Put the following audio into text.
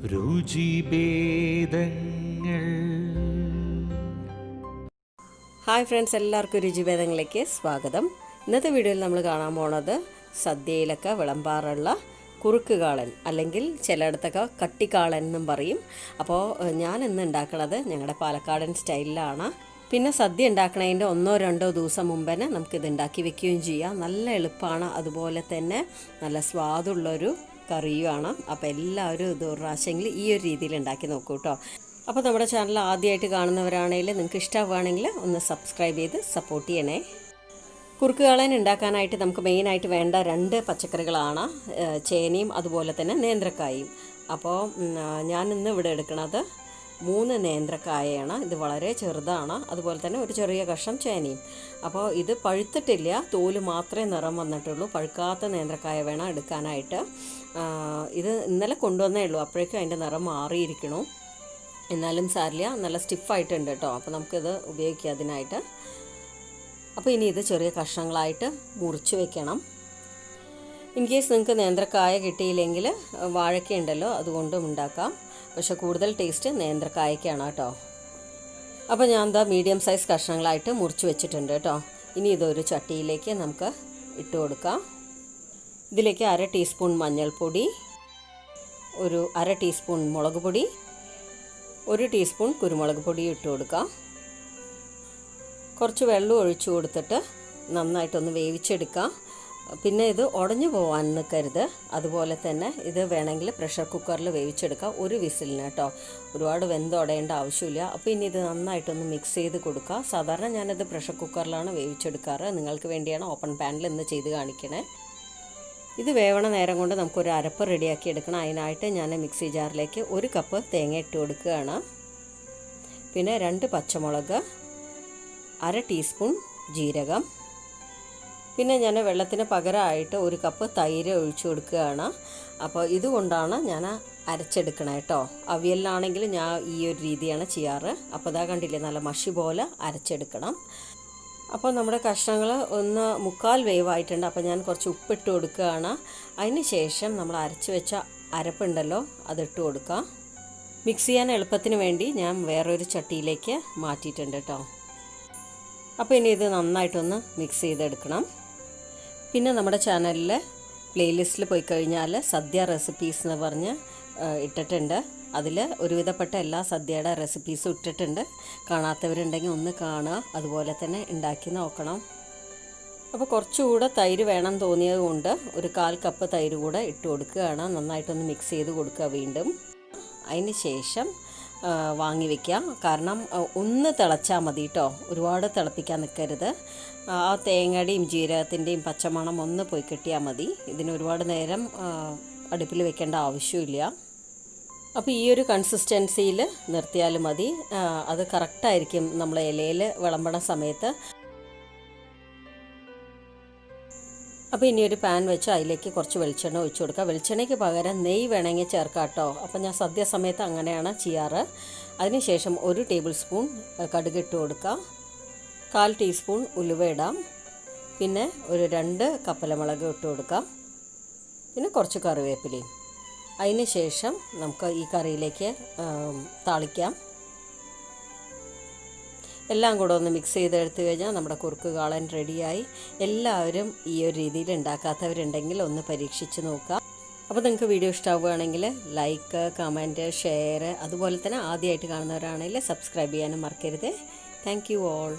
രുചിഭേദങ്ങൾ. Hi friends, എല്ലാവർക്കും രുചിഭേദങ്ങളിലേക്ക് സ്വാഗതം. ഇന്നത്തെ വീഡിയോയിൽ നമ്മൾ കാണാൻ പോണത് സദ്യയിലൊക്കെ വിളമ്പാറുള്ള കുറുക്ക് കാളൻ, അല്ലെങ്കിൽ ചിലയിടത്തൊക്കെ കട്ടിക്കാളൻ എന്നും പറയും. അപ്പോൾ ഞാൻ ഇന്ന് ഉണ്ടാക്കുന്നത് ഞങ്ങളുടെ പാലക്കാടൻ സ്റ്റൈലിലാണ്. പിന്നെ സദ്യ ഉണ്ടാക്കണതിൻ്റെ 1-2 ദിവസം മുമ്പേ നമുക്കിത് ഉണ്ടാക്കി വെക്കുകയും ചെയ്യാം. നല്ല എളുപ്പമാണ്, അതുപോലെ തന്നെ നല്ല സ്വാദുള്ളൊരു കറിയുമാണ്. അപ്പോൾ എല്ലാവരും ഇത് ഒരു പ്രാവശ്യമെങ്കിൽ ഈ ഒരു രീതിയിൽ ഉണ്ടാക്കി നോക്കൂ കേട്ടോ. അപ്പോൾ നമ്മുടെ ചാനൽ ആദ്യമായിട്ട് കാണുന്നവരാണെങ്കിൽ നിങ്ങൾക്ക് ഇഷ്ടമാവുകയാണെങ്കിൽ ഒന്ന് സബ്സ്ക്രൈബ് ചെയ്ത് സപ്പോർട്ട് ചെയ്യണേ. കുറുക്ക് കാളൻ ഉണ്ടാക്കാനായിട്ട് നമുക്ക് മെയിനായിട്ട് വേണ്ട 2 പച്ചക്കറികളാണ്, ചേനയും അതുപോലെ തന്നെ നേന്ത്രക്കായും. അപ്പോൾ ഞാൻ ഇന്ന് ഇവിടെ എടുക്കുന്നത് 3 നേന്ത്രക്കായയാണ്. ഇത് വളരെ ചെറുതാണ്. അതുപോലെ തന്നെ ഒരു ചെറിയ കഷ്ണം ചേനയും. അപ്പോൾ ഇത് പഴുത്തിട്ടില്ല, തോല് മാത്രമേ നിറം വന്നിട്ടുള്ളൂ. പഴുക്കാത്ത നേന്ത്രക്കായ വേണം എടുക്കാനായിട്ട്. ഇത് ഇന്നലെ കൊണ്ടുവന്നേ ഉള്ളൂ, അപ്പോഴേക്കും അതിൻ്റെ നിറം മാറിയിരിക്കണു. എന്നാലും സാരില്ല, നല്ല സ്റ്റിഫായിട്ടുണ്ട് കേട്ടോ. അപ്പോൾ നമുക്കിത് ഉപയോഗിക്കാം അതിനായിട്ട്. അപ്പോൾ ഇനി ഇത് ചെറിയ കഷ്ണങ്ങളായിട്ട് മുറിച്ച് വെക്കണം. ഇൻ കേസ് നിങ്ങൾക്ക് നേന്ത്രക്കായ കിട്ടിയില്ലെങ്കിൽ വാഴയ്ക്ക ഉണ്ടല്ലോ, അതുകൊണ്ടും ഉണ്ടാക്കാം. പക്ഷെ കൂടുതൽ ടേസ്റ്റ് നേന്ത്രക്കായക്കാണ് കേട്ടോ. അപ്പോൾ ഞാൻ എന്താ മീഡിയം സൈസ് കഷ്ണങ്ങളായിട്ട് മുറിച്ച് വെച്ചിട്ടുണ്ട് കേട്ടോ. ഇനി ഇതൊരു ചട്ടിയിലേക്ക് നമുക്ക് ഇട്ട് കൊടുക്കാം. ഇതിലേക്ക് 1/2 ടീസ്പൂൺ മഞ്ഞൾപ്പൊടി, ഒരു 1/2 ടീസ്പൂൺ മുളക് പൊടി, 1 ടീസ്പൂൺ കുരുമുളക് പൊടി ഇട്ട് കൊടുക്കാം. കുറച്ച് വെള്ളം ഒഴിച്ചു കൊടുത്തിട്ട് നന്നായിട്ടൊന്ന് വേവിച്ചെടുക്കാം. പിന്നെ ഇത് ഉടഞ്ഞു പോകാൻ നിൽക്കരുത്. അതുപോലെ തന്നെ ഇത് വേണമെങ്കിൽ പ്രഷർ കുക്കറിൽ വേവിച്ചെടുക്കാം, 1 വിസിലിന് കേട്ടോ. ഒരുപാട് വെന്തുടയേണ്ട ആവശ്യമില്ല. അപ്പോൾ ഇനി ഇത് നന്നായിട്ടൊന്ന് മിക്സ് ചെയ്ത് കൊടുക്കുക. സാധാരണ ഞാനിത് പ്രഷർ കുക്കറിലാണ് വേവിച്ചെടുക്കാറ്. നിങ്ങൾക്ക് വേണ്ടിയാണ് ഓപ്പൺ പാനിൽ ഇന്ന് ചെയ്ത് കാണിക്കണേ. ഇത് വേവണ നേരം കൊണ്ട് നമുക്കൊരു അരപ്പ് റെഡിയാക്കി എടുക്കണം. അതിനായിട്ട് ഞാൻ മിക്സി ജാറിലേക്ക് 1 കപ്പ് തേങ്ങ ഇട്ട് കൊടുക്കുകയാണ്. പിന്നെ 2 പച്ചമുളക്, 1/2 ടീസ്പൂൺ ജീരകം, പിന്നെ ഞാൻ വെള്ളത്തിന് പകരമായിട്ട് 1 കപ്പ് തൈര് ഒഴിച്ചു കൊടുക്കുകയാണ്. അപ്പോൾ ഇതുകൊണ്ടാണ് ഞാൻ അരച്ചെടുക്കണേ കേട്ടോ. അവിയലിനാണെങ്കിൽ ഞാൻ ഈ ഒരു രീതിയാണ് ചെയ്യാറ്. അപ്പോൾ ഇതാ കണ്ടില്ലേ, നല്ല മഷി പോലെ അരച്ചെടുക്കണം. അപ്പോൾ നമ്മുടെ കഷ്ണങ്ങൾ 1/4 വേവായിട്ടുണ്ട്. അപ്പോൾ ഞാൻ കുറച്ച് ഉപ്പിട്ട് കൊടുക്കുകയാണ്. അതിന് ശേഷം നമ്മൾ അരച്ച് വെച്ച അരപ്പുണ്ടല്ലോ, അതിട്ട് കൊടുക്കാം. മിക്സ് ചെയ്യാൻ എളുപ്പത്തിന് വേണ്ടി ഞാൻ വേറൊരു ചട്ടിയിലേക്ക് മാറ്റിയിട്ടുണ്ട് കേട്ടോ. അപ്പോൾ ഇനി ഇത് നന്നായിട്ടൊന്ന് മിക്സ് ചെയ്തെടുക്കണം. പിന്നെ നമ്മുടെ ചാനലിൽ പ്ലേലിസ്റ്റിൽ പോയി കഴിഞ്ഞാൽ സദ്യ റെസിപ്പീസ് എന്ന് പറഞ്ഞ് ഇട്ടിട്ടുണ്ട്. അതിൽ ഒരുവിധപ്പെട്ട എല്ലാ സദ്യയുടെ റെസിപ്പീസും ഇട്ടിട്ടുണ്ട്. കാണാത്തവരുണ്ടെങ്കിൽ ഒന്ന് കാണുക, അതുപോലെ തന്നെ ഉണ്ടാക്കി നോക്കണം. അപ്പോൾ കുറച്ചുകൂടെ തൈര് വേണം തോന്നിയത് കൊണ്ട് ഒരു 1/4 കപ്പ് തൈര് കൂടെ ഇട്ട് കൊടുക്കുകയാണ്. നന്നായിട്ടൊന്ന് മിക്സ് ചെയ്ത് കൊടുക്കുക വീണ്ടും. അതിന് ശേഷം വാങ്ങി വയ്ക്കാം. കാരണം ഒന്ന് തിളച്ചാൽ മതി കേട്ടോ, ഒരുപാട് തിളപ്പിക്കാൻ നിൽക്കരുത്. ആ തേങ്ങയുടെയും ജീരകത്തിൻ്റെയും പച്ചമണം ഒന്ന് പോയി കിട്ടിയാൽ മതി. ഇതിന് ഒരുപാട് നേരം അടുപ്പിൽ വെക്കേണ്ട ആവശ്യമില്ല. അപ്പോൾ ഈ ഒരു കൺസിസ്റ്റൻസിയിൽ നിർത്തിയാൽ മതി. അത് കറക്റ്റായിരിക്കും നമ്മൾ ഇലയിൽ വിളമ്പണ സമയത്ത്. അപ്പോൾ ഇനി ഒരു പാൻ വെച്ച് അതിലേക്ക് കുറച്ച് വെളിച്ചെണ്ണ ഒഴിച്ചു കൊടുക്കുക. വെളിച്ചെണ്ണയ്ക്ക് പകരം നെയ്യ് വേണമെങ്കിൽ ചേർക്കാം കേട്ടോ. അപ്പോൾ ഞാൻ സദ്യ സമയത്ത് അങ്ങനെയാണ് ചെയ്യാറ്. അതിനുശേഷം 1 ടേബിൾ സ്പൂൺ കടുക് ഇട്ട് കൊടുക്കുക, 1/4 ടീസ്പൂൺ ഉലുവ ഇടാം, പിന്നെ ഒരു 2 കപ്പലമുളക് ഇട്ട് കൊടുക്കാം, പിന്നെ കുറച്ച് കറിവേപ്പിലയും. അതിന് ശേഷം നമുക്ക് ഈ കറിയിലേക്ക് താളിക്കാം. എല്ലാം കൂടെ ഒന്ന് മിക്സ് ചെയ്തെടുത്ത് കഴിഞ്ഞാൽ നമ്മുടെ കുറുക്ക് കാളൻ റെഡിയായി. എല്ലാവരും ഈ ഒരു രീതിയിൽ ഉണ്ടാക്കാത്തവരുണ്ടെങ്കിൽ ഒന്ന് പരീക്ഷിച്ച് നോക്കുക. അപ്പോൾ നിങ്ങൾക്ക് വീഡിയോ ഇഷ്ടമാവുകയാണെങ്കിൽ ലൈക്ക്, കമൻറ്റ്, ഷെയർ, അതുപോലെ തന്നെ ആദ്യമായിട്ട് കാണുന്നവരാണെങ്കിൽ സബ്സ്ക്രൈബ് ചെയ്യാനും മറക്കരുത്. Thank you all.